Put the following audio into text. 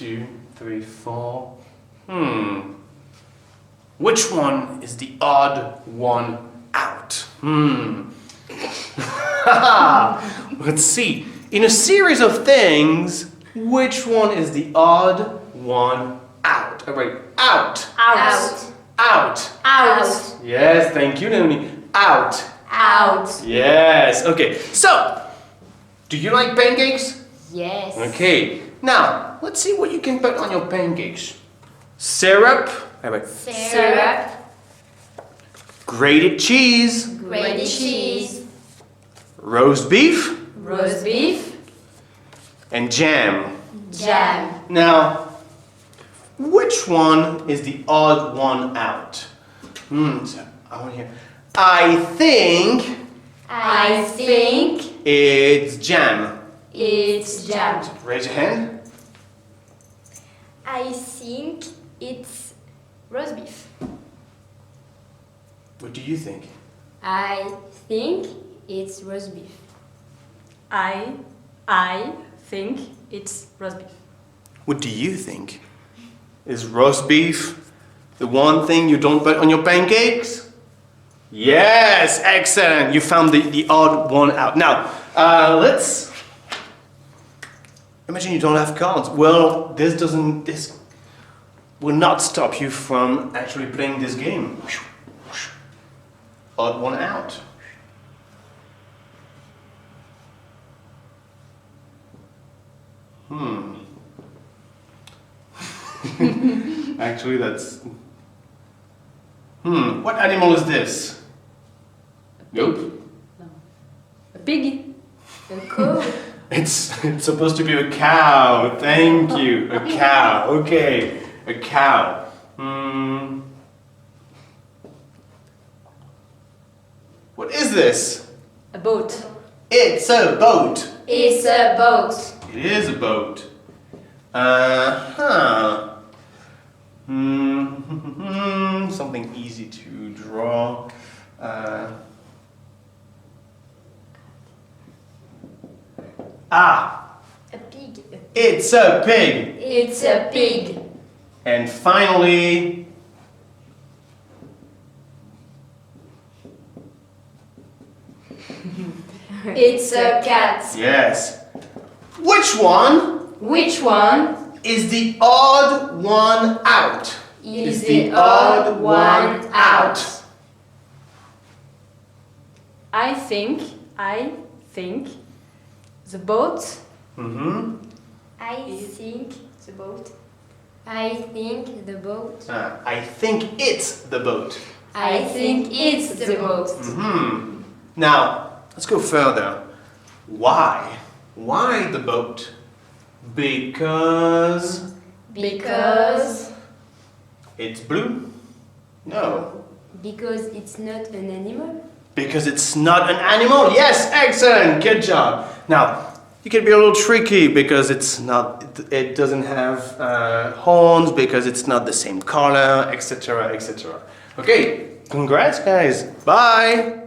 2, 3, 4. Which one is the odd one out? Let's see. In a series of things, which one is the odd one out? All right, out. Out. Out. Out. Yes, thank you, Naomi. Out. Out. Yes, okay. So, do you like pancakes? Yes. Okay. Now, let's see what you can put on your pancakes. Syrup. All right. Syrup. Grated cheese. Grated cheese. Roast beef. Roast beef. And jam. Jam. Now, which one is the odd one out? So I want to hear. I think it's jam. It's jam. Raise your hand. I think it's roast beef. What do you think? I think it's roast beef. I think it's roast beef. What do you think? Is roast beef the one thing you don't put on your pancakes? Yes, excellent. You found the odd one out. Now, let's imagine you don't have cards. Well, this will not stop you from actually playing this game. Odd one out. Actually, that's... What animal is this? Nope. No. A pig. A cow. It's supposed to be a cow. Thank you. A cow. Okay. A cow. What is this? A boat. It's a boat. It's a boat. It is a boat. Something easy to draw. A pig. It's a pig. It's a pig. And finally, It's a cat. yes. Which one Which one is the odd one out? is the odd one out? I think the boat. I think the boat. I think the boat. I think it's the boat. I think it's the boat. Now, let's go further. Why? Why the boat? Because it's blue? No. Because it's not an animal. Because it's not an animal? Yes, excellent, good job. Now, you can be a little tricky because it doesn't have horns, because it's not the same color, etc., etc. Okay, congrats guys, bye!